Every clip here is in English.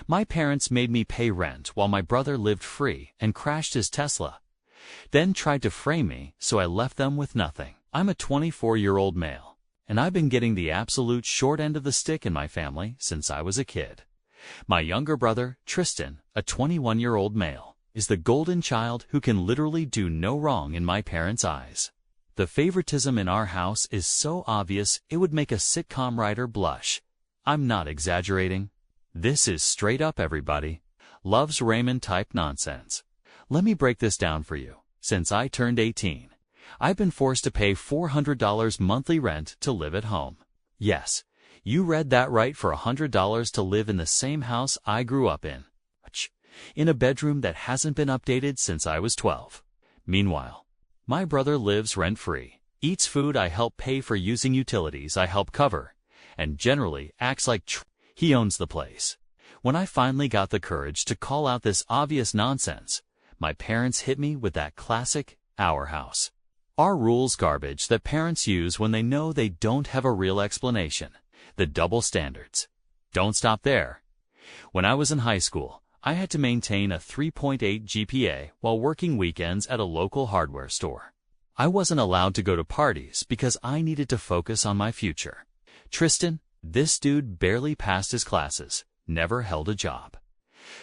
My parents made me pay rent while my brother lived free and crashed his Tesla, then tried to frame me, so I left them with nothing. I'm a 24-year-old male, and I've been getting the absolute short end of the stick in my family since I was a kid. My younger brother, Tristan, a 21-year-old male, is the golden child who can literally do no wrong in my parents' eyes. The favoritism in our house is so obvious it would make a sitcom writer blush. I'm not exaggerating. This is straight up everybody loves Raymond type nonsense. Let me break this down for you. Since I turned 18, I've been forced to pay $400 monthly rent to live at home. Yes, you read that right, for $100 to live in the same house I grew up in a bedroom that hasn't been updated since I was 12. Meanwhile, my brother lives rent-free, eats food I help pay for, using utilities I help cover, and generally acts like he owns the place. When I finally got the courage to call out this obvious nonsense, my parents hit me with that classic, "our house. Our rules" garbage that parents use when they know they don't have a real explanation. The double standards. Don't stop there. When I was in high school, I had to maintain a 3.8 GPA while working weekends at a local hardware store. I wasn't allowed to go to parties because I needed to focus on my future. Tristan, this dude, barely passed his classes, never held a job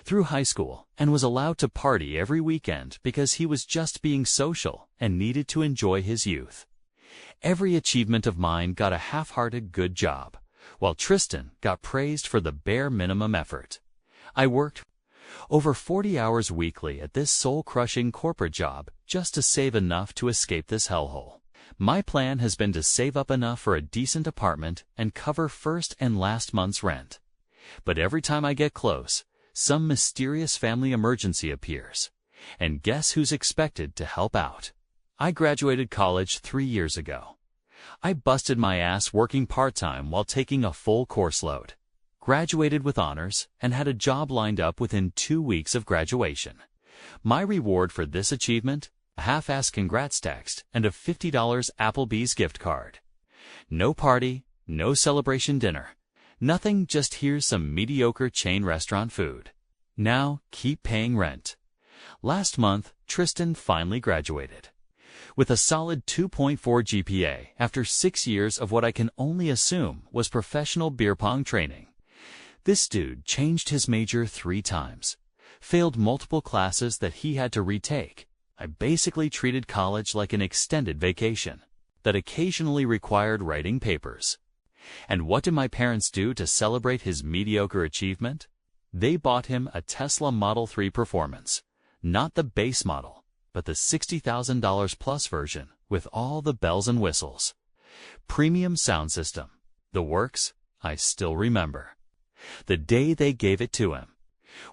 through high school, and was allowed to party every weekend because he was just being social and needed to enjoy his youth. Every achievement of mine got a half-hearted good job, while Tristan got praised for the bare minimum effort. I worked over 40 hours weekly at this soul-crushing corporate job just to save enough to escape this hellhole. My plan has been to save up enough for a decent apartment and cover first and last month's rent. But every time I get close, some mysterious family emergency appears. And guess who's expected to help out? I graduated college 3 years ago. I busted my ass working part-time while taking a full course load. Graduated with honors and had a job lined up within 2 weeks of graduation. My reward for this achievement? A half-ass congrats text and a $50 Applebee's gift card. No party, no celebration dinner. Nothing, just here's some mediocre chain restaurant food. Now, keep paying rent. Last month, Tristan finally graduated with a solid 2.4 GPA after 6 years of what I can only assume was professional beer pong training. This dude changed his major 3 times, failed multiple classes that he had to retake. I basically treated college like an extended vacation that occasionally required writing papers. And what did my parents do to celebrate his mediocre achievement? They bought him a Tesla Model 3 Performance, not the base model, but the $60,000 plus version with all the bells and whistles. Premium sound system, the works. I still remember the day they gave it to him.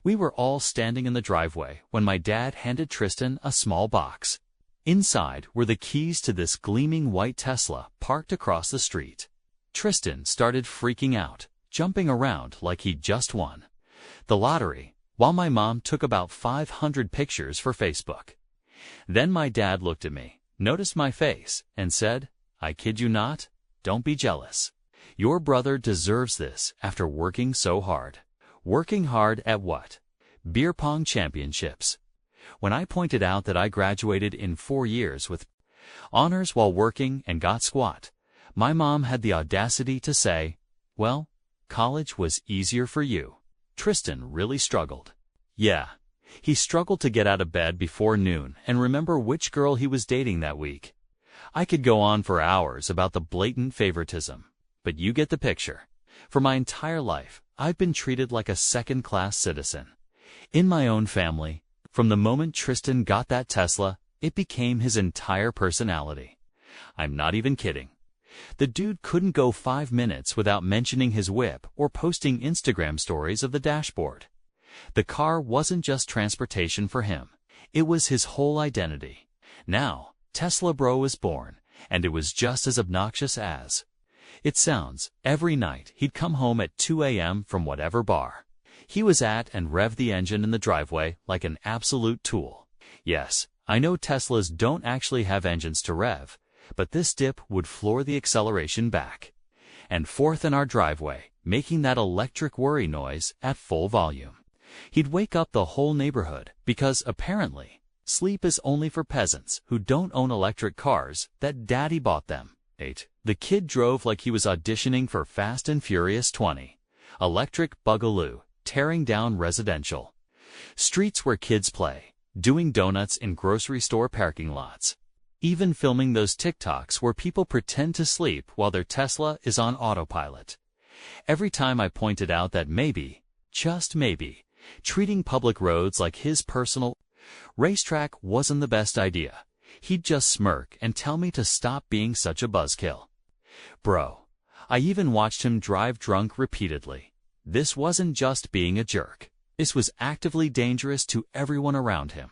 We were all standing in the driveway when my dad handed Tristan a small box. Inside were the keys to this gleaming white Tesla parked across the street. Tristan started freaking out, jumping around like he'd just won the lottery, while my mom took about 500 pictures for Facebook. Then my dad looked at me, noticed my face, and said, "I kid you not, don't be jealous. Your brother deserves this after working so hard." Working hard at what? Beer pong championships. When I pointed out that I graduated in 4 years with honors while working and got squat, my mom had the audacity to say, "Well, college was easier for you." Tristan really struggled. Yeah, he struggled to get out of bed before noon and remember which girl he was dating that week. I could go on for hours about the blatant favoritism, but you get the picture. For my entire life, I've been treated like a second-class citizen. In my own family, from the moment Tristan got that Tesla, it became his entire personality. I'm not even kidding. The dude couldn't go 5 minutes without mentioning his whip or posting Instagram stories of the dashboard. The car wasn't just transportation for him. It was his whole identity. Now, Tesla Bro was born, and it was just as obnoxious as it sounds. Every night, he'd come home at 2 a.m. from whatever bar he was at and rev the engine in the driveway like an absolute tool. Yes, I know Teslas don't actually have engines to rev, but this dip would floor the acceleration back and forth in our driveway, making that electric worry noise at full volume. He'd wake up the whole neighborhood because, apparently, sleep is only for peasants who don't own electric cars that Daddy bought them. 8. The kid drove like he was auditioning for Fast and Furious 20. Electric Boogaloo, tearing down residential streets where kids play, doing donuts in grocery store parking lots, even filming those TikToks where people pretend to sleep while their Tesla is on autopilot. Every time I pointed out that maybe, just maybe, treating public roads like his personal racetrack wasn't the best idea, he'd just smirk and tell me to stop being such a buzzkill. Bro, I even watched him drive drunk repeatedly. This wasn't just being a jerk. This was actively dangerous to everyone around him.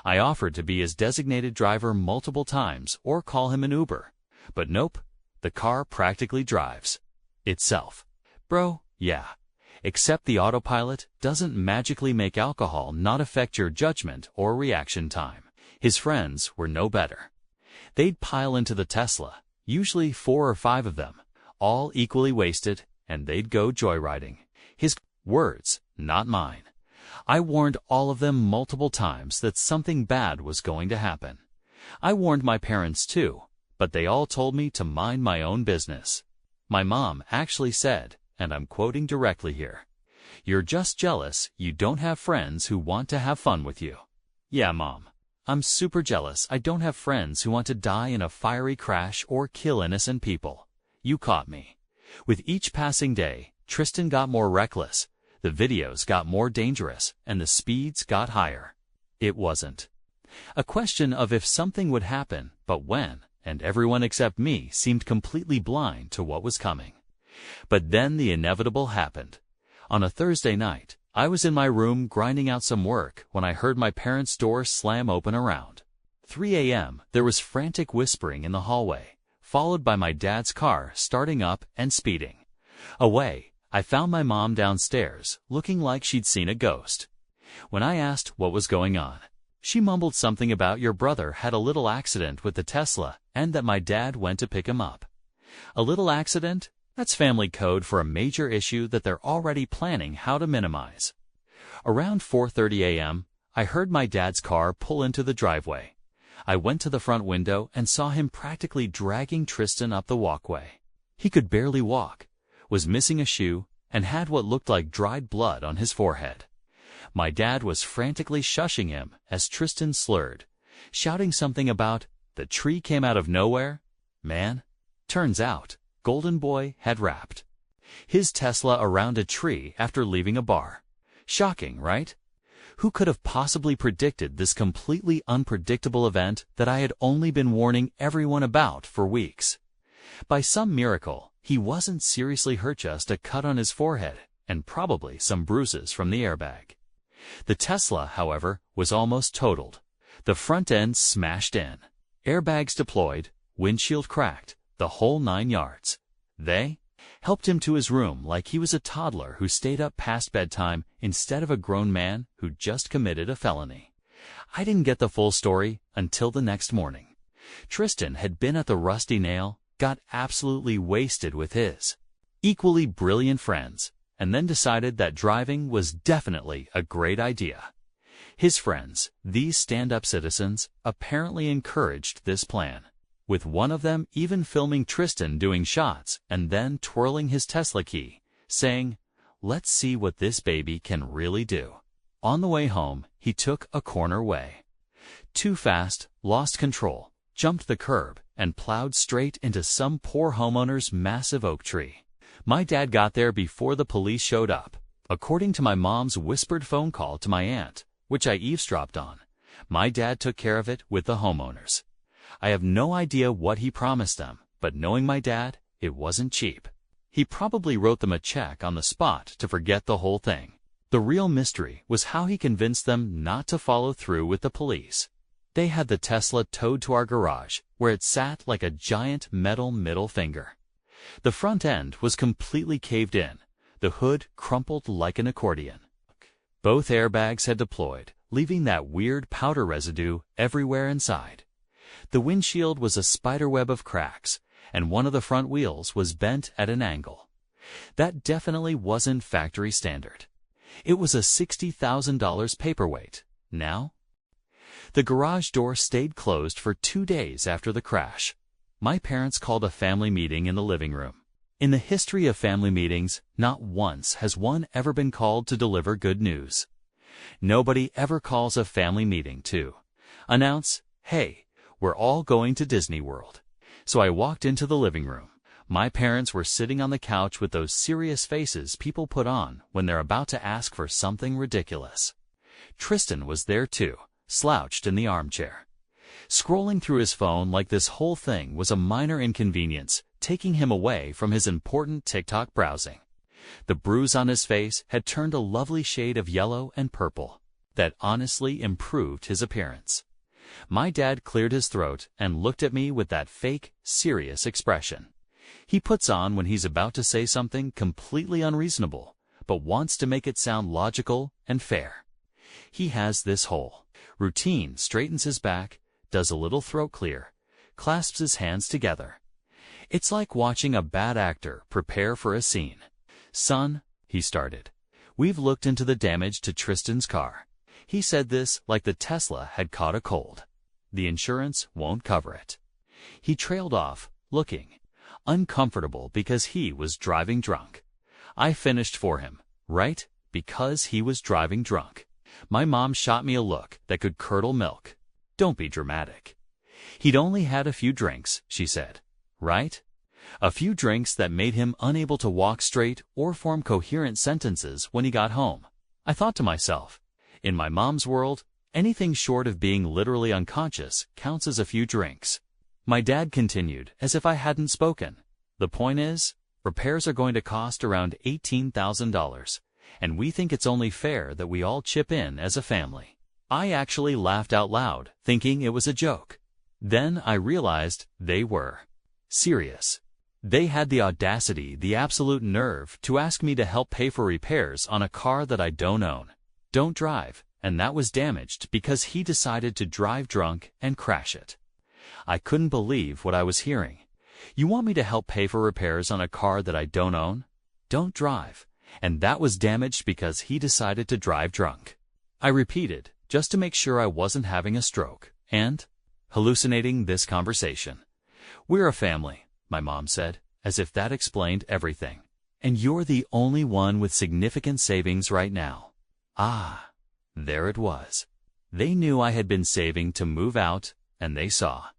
I offered to be his designated driver multiple times or call him an Uber. But nope, the car practically drives itself. Bro, yeah. Except the autopilot doesn't magically make alcohol not affect your judgment or reaction time. His friends were no better. They'd pile into the Tesla, usually 4 or 5 of them, all equally wasted, and they'd go joyriding. His words, not mine. I warned all of them multiple times that something bad was going to happen. I warned my parents too, but they all told me to mind my own business. My mom actually said, and I'm quoting directly here, "You're just jealous you don't have friends who want to have fun with you." Yeah, Mom. I'm super jealous I don't have friends who want to die in a fiery crash or kill innocent people. You caught me. With each passing day, Tristan got more reckless, the videos got more dangerous, and the speeds got higher. It wasn't a question of if something would happen, but when, and everyone except me seemed completely blind to what was coming. But then the inevitable happened. On a Thursday night, I was in my room grinding out some work when I heard my parents' door slam open around 3 a.m. There was frantic whispering in the hallway, followed by my dad's car starting up and speeding away. I found my mom downstairs, looking like she'd seen a ghost. When I asked what was going on, she mumbled something about your brother had a little accident with the Tesla and that my dad went to pick him up. A little accident? That's family code for a major issue that they're already planning how to minimize. Around 4:30 a.m., I heard my dad's car pull into the driveway. I went to the front window and saw him practically dragging Tristan up the walkway. He could barely walk, was missing a shoe, and had what looked like dried blood on his forehead. My dad was frantically shushing him as Tristan slurred, shouting something about, "The tree came out of nowhere." Man, turns out, Golden Boy had wrapped his Tesla around a tree after leaving a bar. Shocking, right? Who could have possibly predicted this completely unpredictable event that I had only been warning everyone about for weeks? By some miracle, he wasn't seriously hurt, just a cut on his forehead, and probably some bruises from the airbag. The Tesla, however, was almost totaled. The front end smashed in. Airbags deployed, windshield cracked, the whole 9 yards. They helped him to his room like he was a toddler who stayed up past bedtime instead of a grown man who just committed a felony. I didn't get the full story until the next morning. Tristan had been at the Rusty Nail, got absolutely wasted with his equally brilliant friends, and then decided that driving was definitely a great idea. His friends, these stand-up citizens, apparently encouraged this plan, with one of them even filming Tristan doing shots and then twirling his Tesla key, saying, "Let's see what this baby can really do." On the way home, he took a corner way. Too fast, lost control, jumped the curb, and plowed straight into some poor homeowner's massive oak tree. My dad got there before the police showed up. According to my mom's whispered phone call to my aunt, which I eavesdropped on, my dad took care of it with the homeowners. I have no idea what he promised them, but knowing my dad, it wasn't cheap. He probably wrote them a check on the spot to forget the whole thing. The real mystery was how he convinced them not to follow through with the police. They had the Tesla towed to our garage, where it sat like a giant metal middle finger. The front end was completely caved in, the hood crumpled like an accordion. Both airbags had deployed, leaving that weird powder residue everywhere inside. The windshield was a spiderweb of cracks, and one of the front wheels was bent at an angle. That definitely wasn't factory standard. It was a $60,000 paperweight. Now? The garage door stayed closed for 2 days after the crash. My parents called a family meeting in the living room. In the history of family meetings, not once has one ever been called to deliver good news. Nobody ever calls a family meeting to announce, "Hey, we're all going to Disney World." So I walked into the living room. My parents were sitting on the couch with those serious faces people put on when they're about to ask for something ridiculous. Tristan was there too, slouched in the armchair, scrolling through his phone like this whole thing was a minor inconvenience, taking him away from his important TikTok browsing. The bruise on his face had turned a lovely shade of yellow and purple that honestly improved his appearance. My dad cleared his throat and looked at me with that fake, serious expression he puts on when he's about to say something completely unreasonable, but wants to make it sound logical and fair. He has this whole routine, straightens his back, does a little throat clear, clasps his hands together. It's like watching a bad actor prepare for a scene. "Son," he started, "we've looked into the damage to Tristan's car." He said this like the Tesla had caught a cold. "The insurance won't cover it." He trailed off, looking uncomfortable because he was driving drunk. I finished for him, right? Because he was driving drunk. My mom shot me a look that could curdle milk. "Don't be dramatic. He'd only had a few drinks," she said. "Right? A few drinks that made him unable to walk straight or form coherent sentences when he got home." I thought to myself, in my mom's world, anything short of being literally unconscious counts as a few drinks. My dad continued, as if I hadn't spoken. "The point is, repairs are going to cost around $18,000, and we think it's only fair that we all chip in as a family." I actually laughed out loud, thinking it was a joke. Then I realized they were serious. They had the audacity, the absolute nerve, to ask me to help pay for repairs on a car that I don't own, don't drive, and that was damaged because he decided to drive drunk and crash it. I couldn't believe what I was hearing. You want me to help pay for repairs on a car that I don't own, don't drive, and that was damaged because he decided to drive drunk? I repeated, just to make sure I wasn't having a stroke and hallucinating this conversation. "We're a family," my mom said, as if that explained everything. "And you're the only one with significant savings right now." Ah, there it was. They knew I had been saving to move out, and they saw.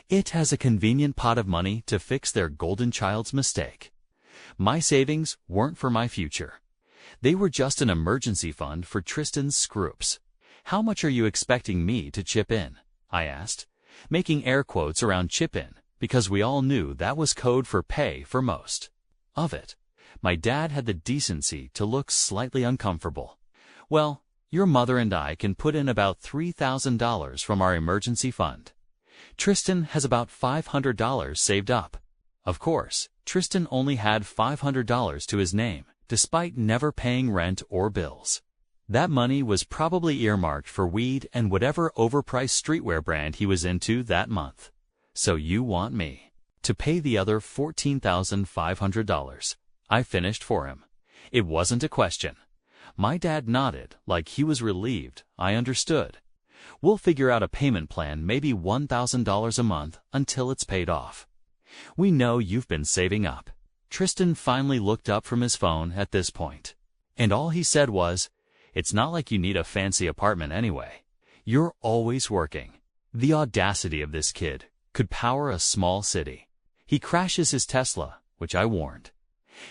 It has a convenient pot of money to fix their golden child's mistake. My savings weren't for my future. They were just an emergency fund for Tristan's screws. "How much are you expecting me to chip in?" I asked, making air quotes around chip in, because we all knew that was code for pay for most of it. My dad had the decency to look slightly uncomfortable. "Well, your mother and I can put in about $3,000 from our emergency fund. Tristan has about $500 saved up." Of course, Tristan only had $500 to his name, despite never paying rent or bills. That money was probably earmarked for weed and whatever overpriced streetwear brand he was into that month. "So you want me to pay the other $14,500. I finished for him. It wasn't a question. My dad nodded like he was relieved. I understood. "We'll figure out a payment plan, maybe $1,000 a month until it's paid off. We know you've been saving up." Tristan finally looked up from his phone at this point, and all he said was, "It's not like you need a fancy apartment anyway. You're always working." The audacity of this kid could power a small city. He crashes his Tesla, which I warned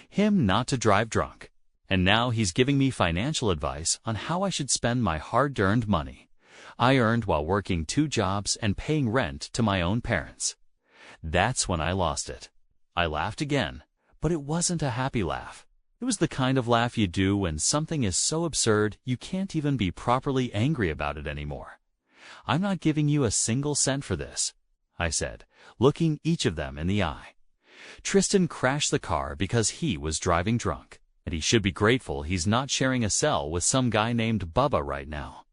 him not to drive drunk, and now he's giving me financial advice on how I should spend my hard-earned money I earned while working 2 jobs and paying rent to my own parents. That's when I lost it. I laughed again, but it wasn't a happy laugh. It was the kind of laugh you do when something is so absurd you can't even be properly angry about it anymore. "I'm not giving you a single cent for this," I said, looking each of them in the eye. Tristan crashed the car because he was driving drunk, and he should be grateful he's not sharing a cell with some guy named Bubba right now.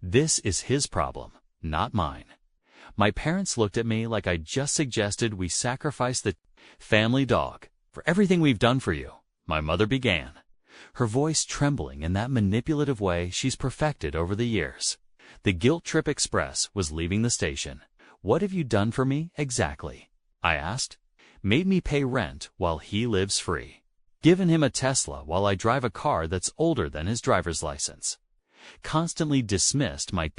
This is his problem, not mine. My parents looked at me like I just suggested we sacrifice the family dog. For everything we've done for you, my mother began, her voice trembling in that manipulative way she's perfected over the years. The Guilt Trip Express was leaving the station. What have you done for me exactly? I asked. Made me pay rent while he lives free. Given him a Tesla while I drive a car that's older than his driver's license. Constantly dismissed my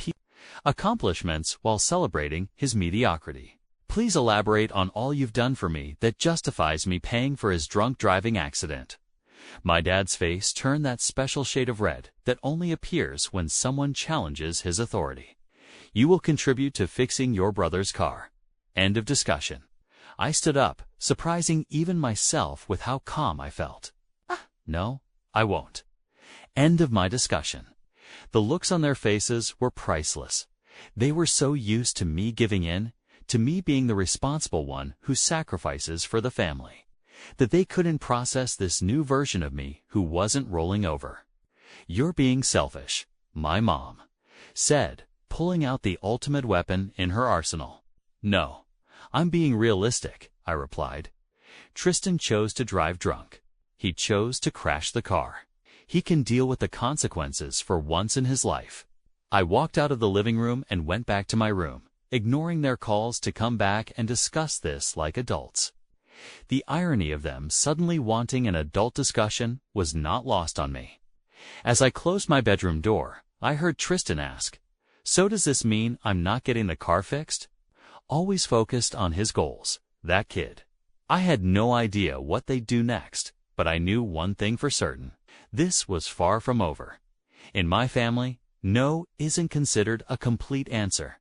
accomplishments while celebrating his mediocrity. Please elaborate on all you've done for me that justifies me paying for his drunk driving accident. My dad's face turned that special shade of red that only appears when someone challenges his authority. You will contribute to fixing your brother's car. End of discussion. I stood up, surprising even myself with how calm I felt. No, I won't. End of my discussion. The looks on their faces were priceless. They were so used to me giving in, to me being the responsible one who sacrifices for the family, that they couldn't process this new version of me who wasn't rolling over. You're being selfish, my mom said, pulling out the ultimate weapon in her arsenal. No, I'm being realistic, I replied. Tristan chose to drive drunk. He chose to crash the car. He can deal with the consequences for once in his life. I walked out of the living room and went back to my room, ignoring their calls to come back and discuss this like adults. The irony of them suddenly wanting an adult discussion was not lost on me. As I closed my bedroom door, I heard Tristan ask, "So does this mean I'm not getting the car fixed?" Always focused on his goals, that kid. I had no idea what they'd do next, but I knew one thing for certain. This was far from over. In my family, no isn't considered a complete answer.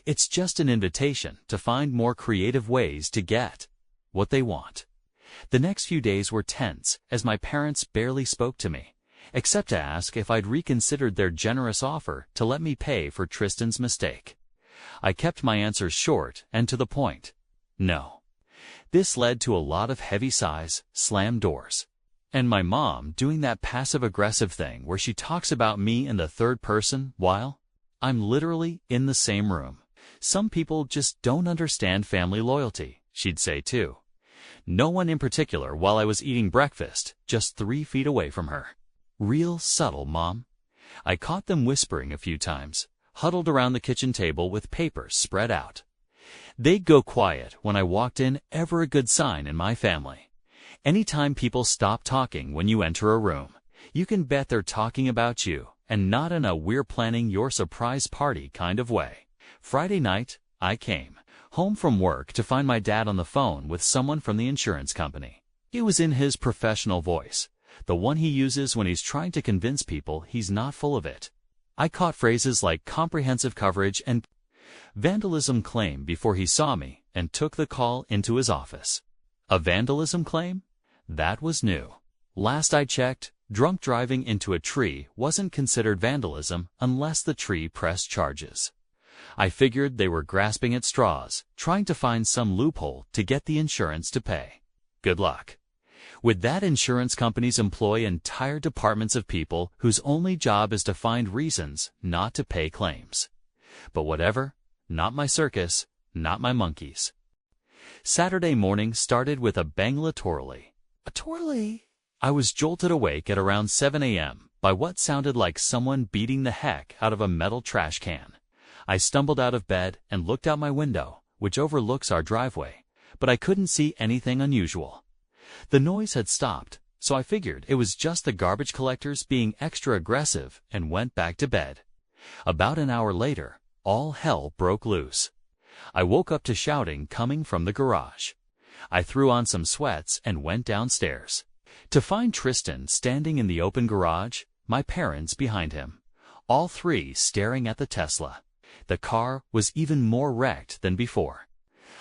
It's just an invitation to find more creative ways to get what they want. The next few days were tense as my parents barely spoke to me, except to ask if I'd reconsidered their generous offer to let me pay for Tristan's mistake. I kept my answers short and to the point. No. This led to a lot of heavy sighs, slammed doors, and my mom doing that passive-aggressive thing where she talks about me in the third person while I'm literally in the same room. Some people just don't understand family loyalty, she'd say too. No one in particular while I was eating breakfast, just 3 feet away from her. Real subtle, Mom. I caught them whispering a few times, huddled around the kitchen table with papers spread out. They'd go quiet when I walked in, ever a good sign in my family. Anytime people stop talking when you enter a room, you can bet they're talking about you, and not in a "we're planning your surprise party" kind of way. Friday night, I came home from work to find my dad on the phone with someone from the insurance company. It was in his professional voice, the one he uses when he's trying to convince people he's not full of it. I caught phrases like comprehensive coverage and vandalism claim before he saw me and took the call into his office. A vandalism claim? That was new. Last I checked, drunk driving into a tree wasn't considered vandalism unless the tree pressed charges. I figured they were grasping at straws, trying to find some loophole to get the insurance to pay. Good luck. With that, insurance companies employ entire departments of people whose only job is to find reasons not to pay claims. But whatever, not my circus, not my monkeys. Saturday morning started with a banglatorily. A twirly? I was jolted awake at around 7 a.m. by what sounded like someone beating the heck out of a metal trash can. I stumbled out of bed and looked out my window, which overlooks our driveway, but I couldn't see anything unusual. The noise had stopped, so I figured it was just the garbage collectors being extra aggressive and went back to bed. About an hour later, all hell broke loose. I woke up to shouting coming from the garage. I threw on some sweats and went downstairs, to find Tristan standing in the open garage, my parents behind him, all three staring at the Tesla. The car was even more wrecked than before.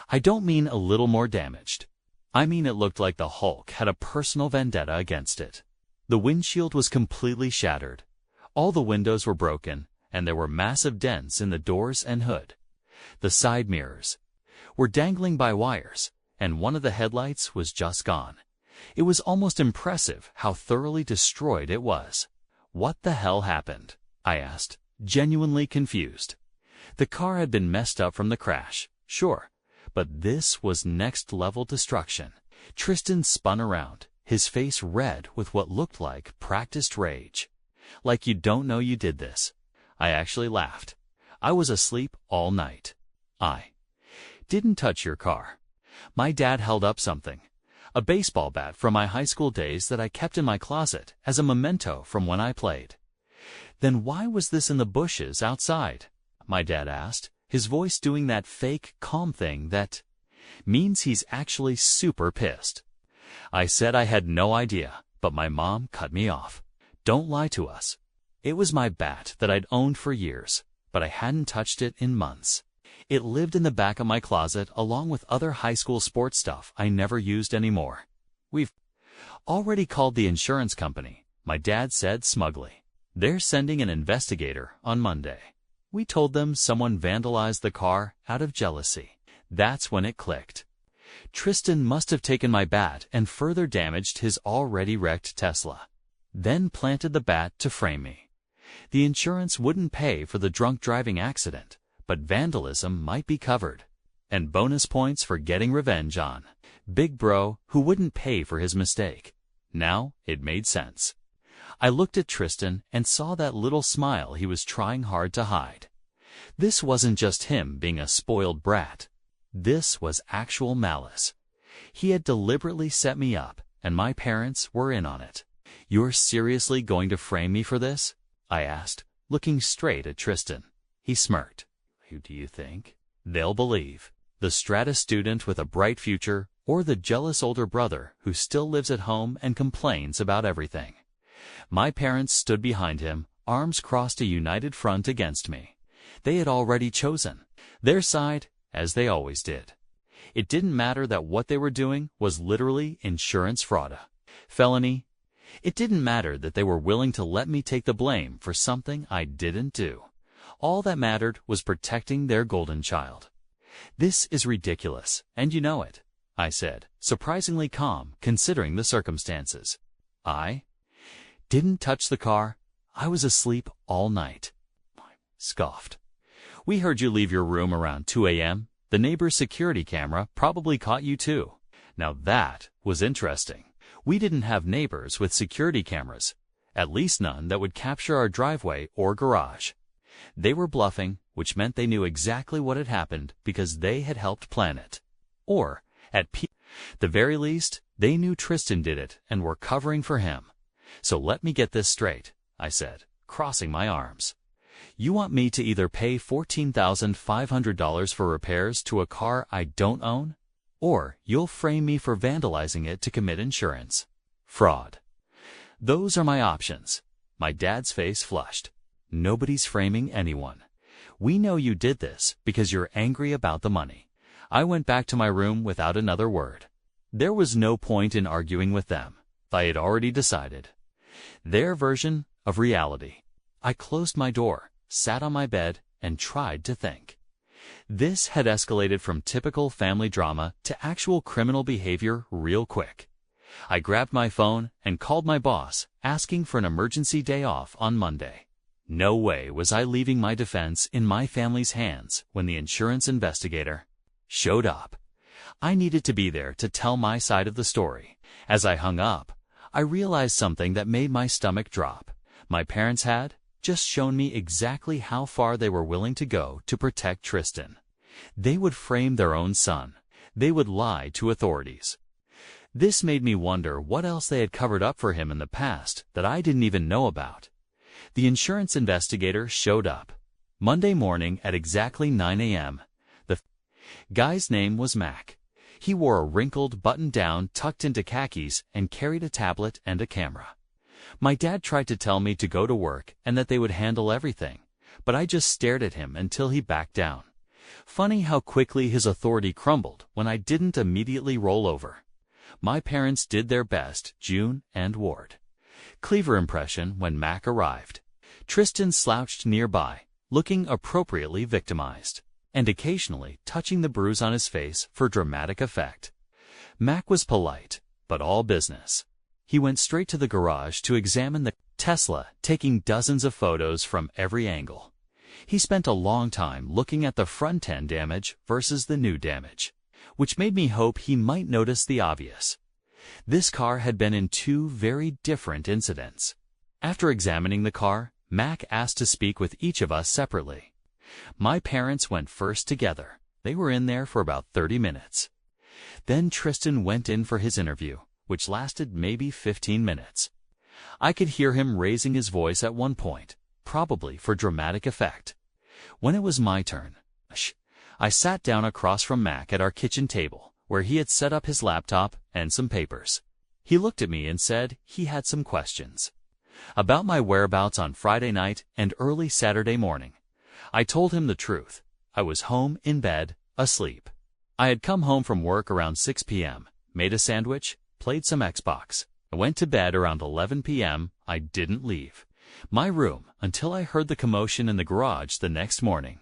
I don't mean a little more damaged. I mean it looked like the Hulk had a personal vendetta against it. The windshield was completely shattered. All the windows were broken, and there were massive dents in the doors and hood. The side mirrors were dangling by wires, and one of the headlights was just gone. It was almost impressive how thoroughly destroyed it was. What the hell happened? I asked, genuinely confused. The car had been messed up from the crash, sure, but this was next-level destruction. Tristan spun around, his face red with what looked like practiced rage. Like you don't know you did this. I actually laughed. I was asleep all night. I didn't touch your car. My dad held up something. A baseball bat from my high school days that I kept in my closet as a memento from when I played. Then why was this in the bushes outside? My dad asked, his voice doing that fake, calm thing that means he's actually super pissed. I said I had no idea, but my mom cut me off. Don't lie to us. It was my bat that I'd owned for years, but I hadn't touched it in months. It lived in the back of my closet along with other high school sports stuff I never used anymore. We've already called the insurance company, my dad said smugly. They're sending an investigator on Monday. We told them someone vandalized the car out of jealousy. That's when it clicked. Tristan must have taken my bat and further damaged his already wrecked Tesla. Then planted the bat to frame me. The insurance wouldn't pay for the drunk driving accident, but vandalism might be covered. And bonus points for getting revenge on Big Bro, who wouldn't pay for his mistake. Now it made sense. I looked at Tristan and saw that little smile he was trying hard to hide. This wasn't just him being a spoiled brat. This was actual malice. He had deliberately set me up, and my parents were in on it. You're seriously going to frame me for this? I asked, looking straight at Tristan. He smirked. Who do you think they'll believe? The strata student with a bright future, or the jealous older brother who still lives at home and complains about everything? My parents stood behind him, arms crossed, a united front against me. They had already chosen their side, as they always did. It didn't matter that what they were doing was literally insurance fraud, felony. It didn't matter that they were willing to let me take the blame for something I didn't do. All that mattered was protecting their golden child. This is ridiculous, and you know it, I said, surprisingly calm considering the circumstances. I didn't touch the car. I was asleep all night. I scoffed. We heard you leave your room around 2 a.m. The neighbor's security camera probably caught you too. Now that was interesting. We didn't have neighbors with security cameras, at least none that would capture our driveway or garage. They were bluffing, which meant they knew exactly what had happened because they had helped plan it. Or, at the very least, they knew Tristan did it and were covering for him. So let me get this straight, I said, crossing my arms. You want me to either pay $14,500 for repairs to a car I don't own, or you'll frame me for vandalizing it to commit insurance fraud. Those are my options. My dad's face flushed. Nobody's framing anyone. We know you did this because you're angry about the money. I went back to my room without another word. There was no point in arguing with them. I had already decided their version of reality. I closed my door, sat on my bed, and tried to think. This had escalated from typical family drama to actual criminal behavior real quick. I grabbed my phone and called my boss, asking for an emergency day off on Monday. No way was I leaving my defense in my family's hands when the insurance investigator showed up. I needed to be there to tell my side of the story. As I hung up, I realized something that made my stomach drop. My parents had just shown me exactly how far they were willing to go to protect Tristan. They would frame their own son. They would lie to authorities. This made me wonder what else they had covered up for him in the past that I didn't even know about. The insurance investigator showed up Monday morning at exactly 9 a.m. The guy's name was Mac. He wore a wrinkled button-down tucked into khakis and carried a tablet and a camera. My dad tried to tell me to go to work and that they would handle everything, but I just stared at him until he backed down. Funny how quickly his authority crumbled when I didn't immediately roll over. My parents did their best, June and Ward. Cleaver impression when Mac arrived. Tristan slouched nearby, looking appropriately victimized, and occasionally touching the bruise on his face for dramatic effect. Mac was polite, but all business. He went straight to the garage to examine the Tesla, taking dozens of photos from every angle. He spent a long time looking at the front end damage versus the new damage. which made me hope he might notice the obvious. This car had been in two very different incidents. After examining the car, Mac asked to speak with each of us separately. My parents went first together. They were in there for about 30 minutes. Then Tristan went in for his interview, which lasted maybe 15 minutes. I could hear him raising his voice at one point, probably for dramatic effect. When it was my turn, I sat down across from Mac at our kitchen table, where he had set up his laptop and some papers. He looked at me and said he had some questions about my whereabouts on Friday night and early Saturday morning. I told him the truth. I was home in bed, asleep. I had come home from work around 6 p.m., made a sandwich, played some Xbox. I went to bed around 11 p.m. I didn't leave my room until I heard the commotion in the garage the next morning.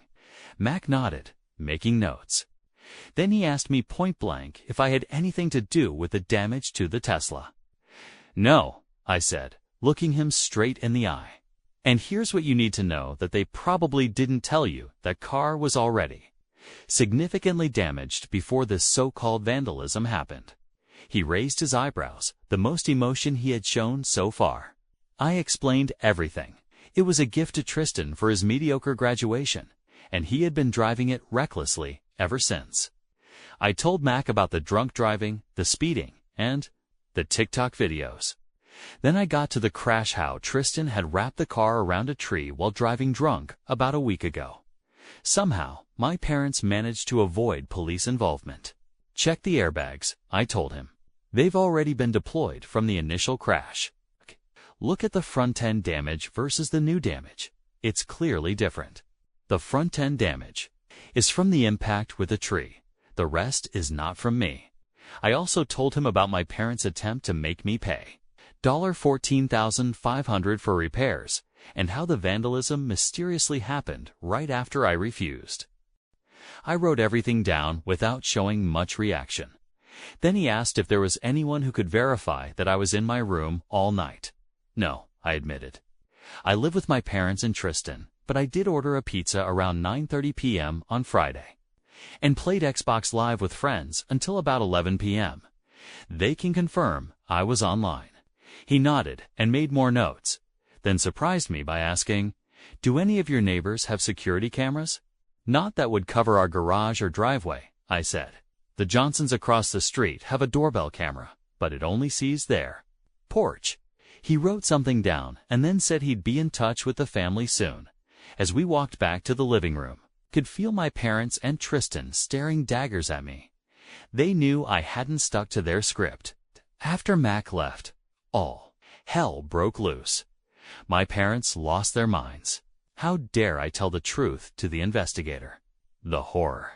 Mac nodded, making notes. Then he asked me point blank if I had anything to do with the damage to the Tesla. No, I said, looking him straight in the eye. And here's what you need to know that they probably didn't tell you: that car was already significantly damaged before this so-called vandalism happened. He raised his eyebrows, the most emotion he had shown so far. I explained everything. It was a gift to Tristan for his mediocre graduation, and he had been driving it recklessly ever since. I told Mac about the drunk driving, the speeding, and the TikTok videos. Then I got to the crash, how Tristan had wrapped the car around a tree while driving drunk about a week ago. Somehow, my parents managed to avoid police involvement. Check the airbags, I told him. They've already been deployed from the initial crash. Look at the front-end damage versus the new damage. It's clearly different. The front-end damage is from the impact with the tree. The rest is not from me. I also told him about my parents' attempt to make me pay $14,500 for repairs, and how the vandalism mysteriously happened right after I refused. I wrote everything down without showing much reaction. Then he asked if there was anyone who could verify that I was in my room all night. No, I admitted. I live with my parents and Tristan, but I did order a pizza around 9:30 p.m. on Friday, and played Xbox Live with friends until about 11 p.m. They can confirm I was online. He nodded and made more notes, then surprised me by asking, "Do any of your neighbors have security cameras?" "Not that would cover our garage or driveway," I said. "The Johnsons across the street have a doorbell camera, but it only sees their porch." He wrote something down and then said he'd be in touch with the family soon. As we walked back to the living room, could feel my parents and Tristan staring daggers at me. They knew I hadn't stuck to their script. After Mac left, all hell broke loose. My parents lost their minds. How dare I tell the truth to the investigator? The horror.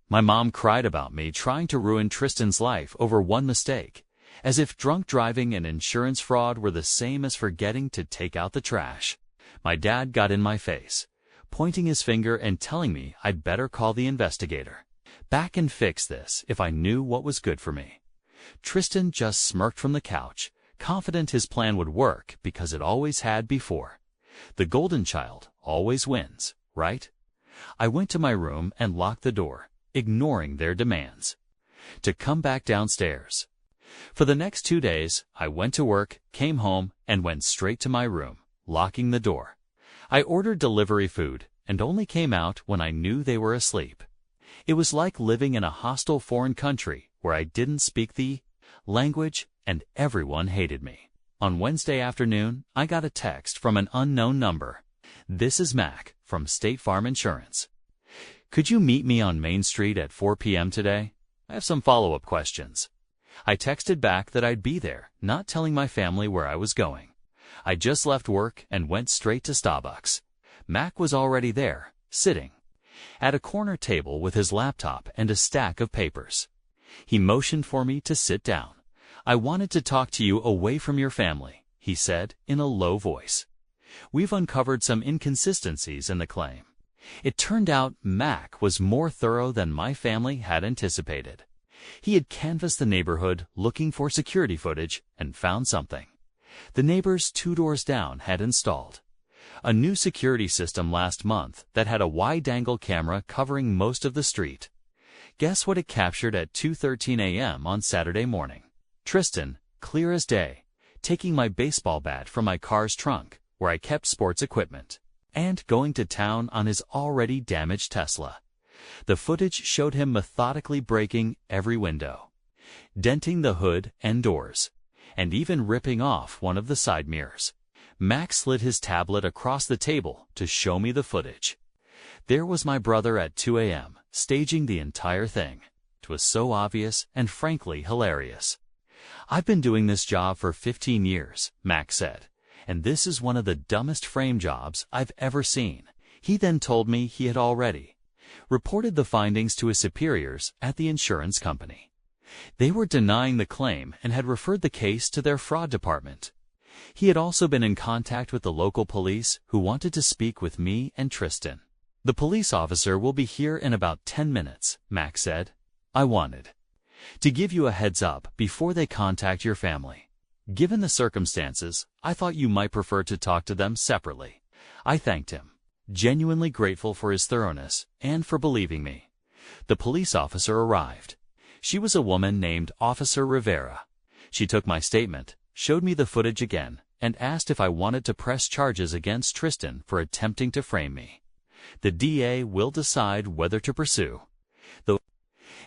My mom cried about me trying to ruin Tristan's life over one mistake, as if drunk driving and insurance fraud were the same as forgetting to take out the trash. My dad got in my face, pointing his finger and telling me I'd better call the investigator back and fix this if I knew what was good for me. Tristan just smirked from the couch, confident his plan would work because it always had before. The golden child always wins, right? I went to my room and locked the door, ignoring their demands to come back downstairs. For the next 2 days, I went to work, came home, and went straight to my room, locking the door. I ordered delivery food and only came out when I knew they were asleep. It was like living in a hostile foreign country where I didn't speak the language and everyone hated me. On Wednesday afternoon, I got a text from an unknown number. "This is Mac from State Farm Insurance. Could you meet me on Main Street at 4 p.m. today? I have some follow-up questions." I texted back that I'd be there, not telling my family where I was going. I just left work and went straight to Starbucks. Mac was already there, sitting at a corner table with his laptop and a stack of papers. He motioned for me to sit down. "I wanted to talk to you away from your family," he said in a low voice. "We've uncovered some inconsistencies in the claim." It turned out Mac was more thorough than my family had anticipated. He had canvassed the neighborhood looking for security footage and found something. The neighbors 2 doors down had installed a new security system last month that had a wide-angle camera covering most of the street. Guess what it captured at 2:13 a.m. on Saturday morning? Tristan, clear as day, taking my baseball bat from my car's trunk, where I kept sports equipment, and going to town on his already damaged Tesla. The footage showed him methodically breaking every window, denting the hood and doors, and even ripping off one of the side mirrors. Max slid his tablet across the table to show me the footage. There was my brother at 2 a.m., staging the entire thing. It was so obvious and frankly hilarious. "I've been doing this job for 15 years, Max said, and this is one of the dumbest frame jobs I've ever seen. He then told me he had already reported the findings to his superiors at the insurance company. They were denying the claim and had referred the case to their fraud department. He had also been in contact with the local police who wanted to speak with me and Tristan. The police officer will be here in about 10 minutes, Max said. I wanted to give you a heads up before they contact your family. Given the circumstances, I thought you might prefer to talk to them separately." I thanked him, genuinely grateful for his thoroughness and for believing me. The police officer arrived. She was a woman named Officer Rivera. She took my statement, showed me the footage again, and asked if I wanted to press charges against Tristan for attempting to frame me. The DA will decide whether to pursue. The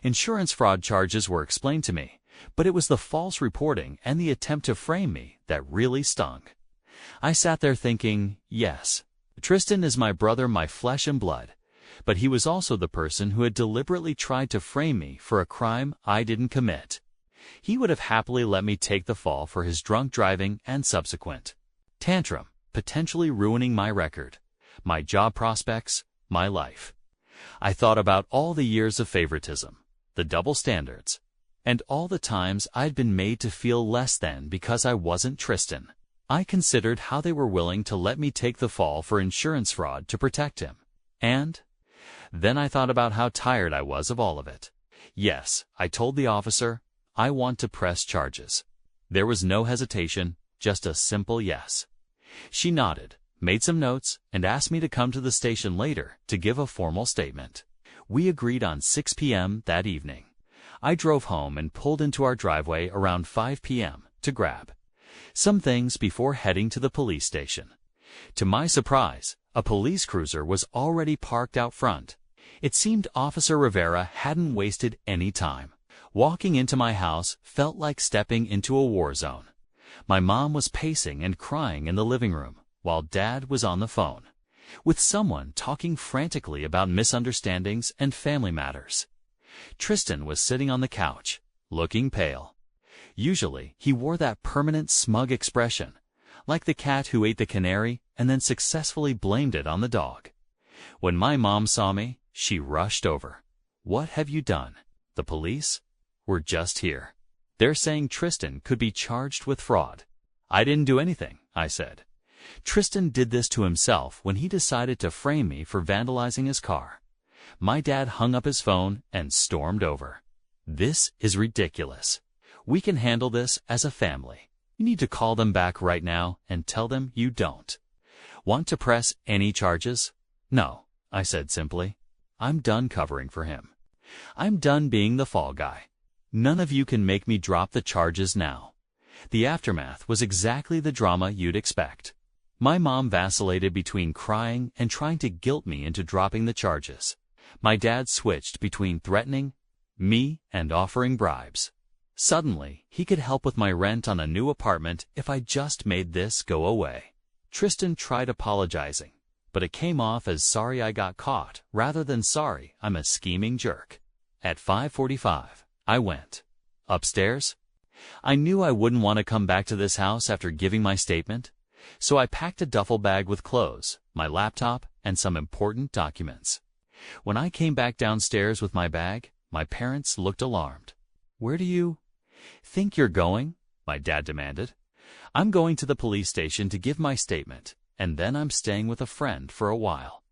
insurance fraud charges were explained to me, but it was the false reporting and the attempt to frame me that really stung. I sat there thinking, yes, Tristan is my brother, my flesh and blood, but he was also the person who had deliberately tried to frame me for a crime I didn't commit. He would have happily let me take the fall for his drunk driving and subsequent tantrum, potentially ruining my record, my job prospects, my life. I thought about all the years of favoritism, the double standards, and all the times I'd been made to feel less than because I wasn't Tristan. I considered how they were willing to let me take the fall for insurance fraud to protect him. And then I thought about how tired I was of all of it. Yes, I told the officer, I want to press charges. There was no hesitation, just a simple yes. She nodded, made some notes, and asked me to come to the station later to give a formal statement. We agreed on 6 p.m. that evening. I drove home and pulled into our driveway around 5 p.m. to grab some things before heading to the police station. To my surprise, a police cruiser was already parked out front. It seemed Officer Rivera hadn't wasted any time. Walking into my house felt like stepping into a war zone. My mom was pacing and crying in the living room, while Dad was on the phone with someone talking frantically about misunderstandings and family matters. Tristan was sitting on the couch, looking pale. Usually, he wore that permanent smug expression, like the cat who ate the canary and then successfully blamed it on the dog. When my mom saw me, she rushed over. "What have you done? The police? We're just here. They're saying Tristan could be charged with fraud." "I didn't do anything," I said. "Tristan did this to himself when he decided to frame me for vandalizing his car." My dad hung up his phone and stormed over. "This is ridiculous. We can handle this as a family. You need to call them back right now and tell them you don't want to press any charges." "No," I said simply. "I'm done covering for him. I'm done being the fall guy. None of you can make me drop the charges now." The aftermath was exactly the drama you'd expect. My mom vacillated between crying and trying to guilt me into dropping the charges. My dad switched between threatening me and offering bribes. Suddenly, he could help with my rent on a new apartment if I just made this go away. Tristan tried apologizing, but it came off as sorry I got caught rather than sorry I'm a scheming jerk. At 5:45, I went upstairs. I knew I wouldn't want to come back to this house after giving my statement, so I packed a duffel bag with clothes, my laptop, and some important documents. When I came back downstairs with my bag, my parents looked alarmed. "Where do you think you're going?" my dad demanded. "I'm going to the police station to give my statement, and then I'm staying with a friend for a while."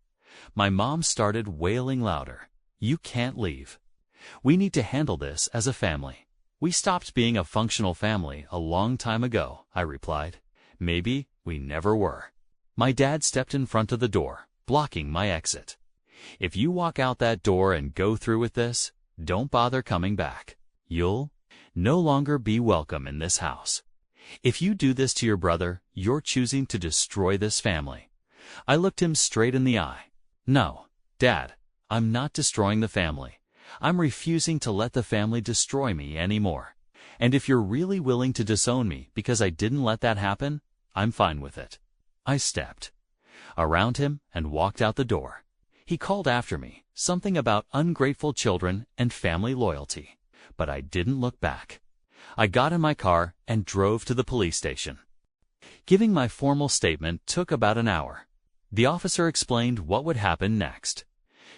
My mom started wailing louder. "You can't leave. We need to handle this as a family." "We stopped being a functional family a long time ago," I replied. "Maybe we never were." My dad stepped in front of the door, blocking my exit. "If you walk out that door and go through with this, Don't bother coming back. You'll no longer be welcome in this house. If you do this to your brother, you're choosing to destroy this family." I looked him straight in the eye. "No, Dad, I'm not destroying the family. I'm refusing to let the family destroy me anymore. And if you're really willing to disown me because I didn't let that happen, I'm fine with it." I stepped around him and walked out the door. He called after me, something about ungrateful children and family loyalty, but I didn't look back. I got in my car and drove to the police station. Giving my formal statement took about an hour. The officer explained what would happen next.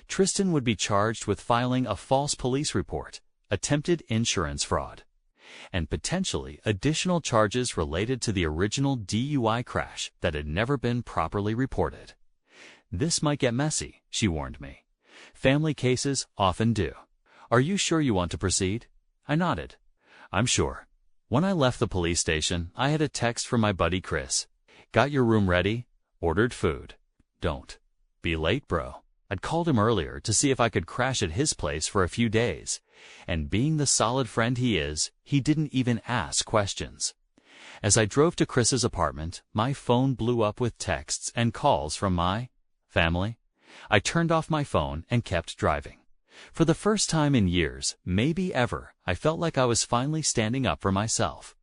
Tristan would be charged with filing a false police report, attempted insurance fraud, and potentially additional charges related to the original DUI crash that had never been properly reported. "This might get messy," she warned me. "Family cases often do. Are you sure you want to proceed?" I nodded. "I'm sure." When I left the police station, I had a text from my buddy Chris. "Got your room ready? Ordered food. Don't be late, bro." I'd called him earlier to see if I could crash at his place for a few days, and being the solid friend he is, he didn't even ask questions. As I drove to Chris's apartment, my phone blew up with texts and calls from my family. I turned off my phone and kept driving. For the first time in years, maybe ever, I felt like I was finally standing up for myself.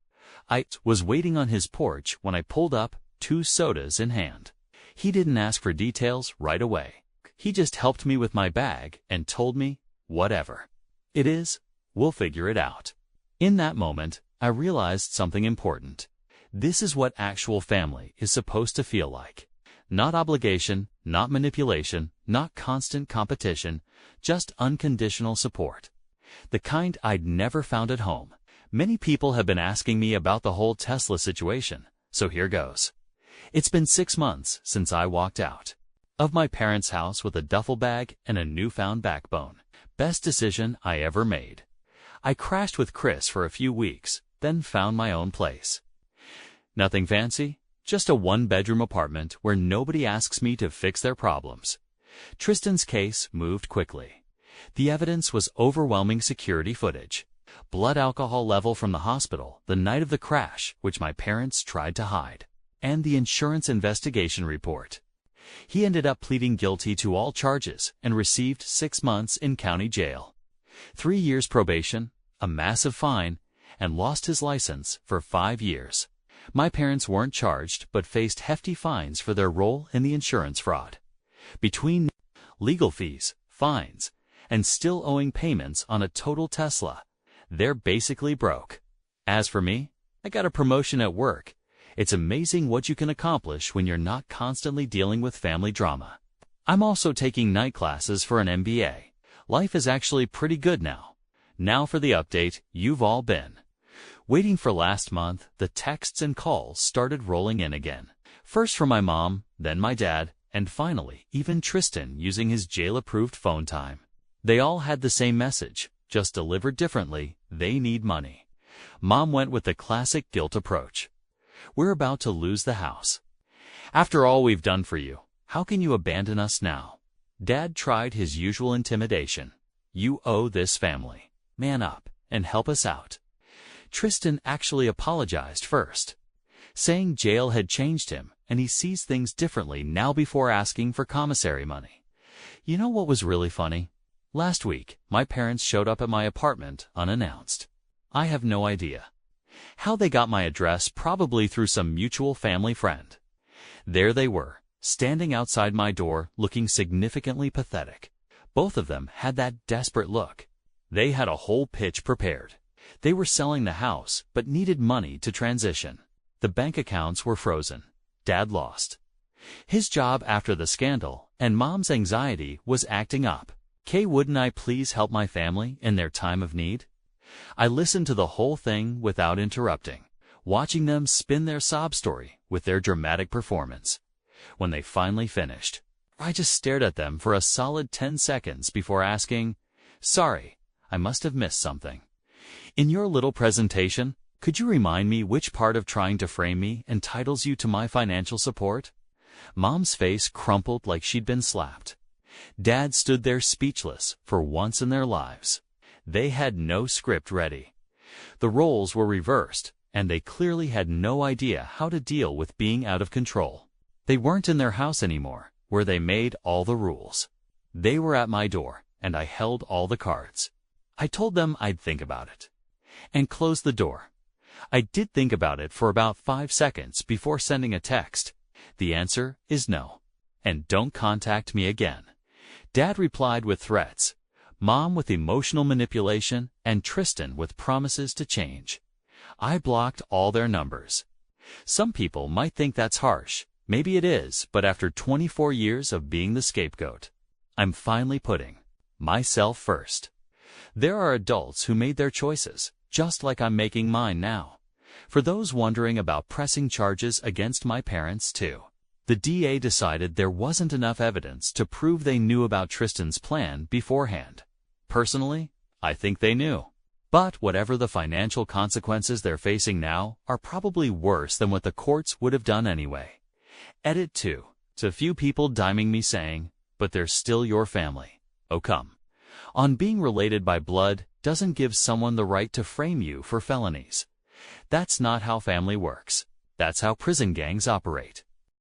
I was waiting on his porch when I pulled up, 2 sodas in hand. He didn't ask for details right away. He just helped me with my bag and told me, "Whatever it is, we'll figure it out." In that moment, I realized something important. This is what actual family is supposed to feel like. Not obligation, not manipulation, not constant competition, just unconditional support. The kind I'd never found at home. Many people have been asking me about the whole Tesla situation, so here goes. It's been 6 months since I walked out of my parents' house with a duffel bag and a newfound backbone. Best decision I ever made. I crashed with Chris for a few weeks, then found my own place. Nothing fancy, just a 1-bedroom apartment where nobody asks me to fix their problems. Tristan's case moved quickly. The evidence was overwhelming security footage. Blood alcohol level from the hospital the night of the crash, which my parents tried to hide, and the insurance investigation report. He ended up pleading guilty to all charges and received 6 months in county jail, 3 years probation, a massive fine, and lost his license for 5 years. My parents weren't charged but faced hefty fines for their role in the insurance fraud. Between legal fees, fines, and still owing payments on a total Tesla, they're basically broke. As for me, I got a promotion at work. It's amazing what you can accomplish when you're not constantly dealing with family drama. I'm also taking night classes for an MBA. Life is actually pretty good now. Now for the update you've all been waiting for. Last month, the texts and calls started rolling in again. First from my mom, then my dad, and finally even Tristan using his jail-approved phone time. They all had the same message, just delivered differently. They need money. Mom went with the classic guilt approach. "We're about to lose the house. After all we've done for you, how can you abandon us now?" Dad tried his usual intimidation. "You owe this family. Man up and help us out." Tristan actually apologized first, saying jail had changed him and he sees things differently now before asking for commissary money. You know what was really funny? Last week, my parents showed up at my apartment unannounced. I have no idea how they got my address, probably through some mutual family friend. There they were, standing outside my door, looking significantly pathetic. Both of them had that desperate look. They had a whole pitch prepared. They were selling the house, but needed money to transition. The bank accounts were frozen. Dad lost his job after the scandal, and Mom's anxiety was acting up. Wouldn't I please help my family in their time of need? I listened to the whole thing without interrupting, watching them spin their sob story with their dramatic performance. When they finally finished, I just stared at them for a solid 10 seconds before asking, "Sorry, I must have missed something. In your little presentation, could you remind me which part of trying to frame me entitles you to my financial support?" Mom's face crumpled like she'd been slapped. Dad stood there speechless for once in their lives. They had no script ready. The roles were reversed, and they clearly had no idea how to deal with being out of control. They weren't in their house anymore, where they made all the rules. They were at my door, and I held all the cards. I told them I'd think about it, and closed the door. I did think about it for about 5 seconds before sending a text. The answer is no. And don't contact me again. Dad replied with threats, Mom with emotional manipulation, and Tristan with promises to change. I blocked all their numbers. Some people might think that's harsh. Maybe it is, but after 24 years of being the scapegoat, I'm finally putting myself first. There are adults who made their choices, just like I'm making mine now. For those wondering about pressing charges against my parents too, the DA decided there wasn't enough evidence to prove they knew about Tristan's plan beforehand. Personally, I think they knew. But whatever the financial consequences they're facing now are probably worse than what the courts would have done anyway. Edit 2. To a few people diming me saying, but they're still your family. Oh come. On being related by blood doesn't give someone the right to frame you for felonies. That's not how family works. That's how prison gangs operate.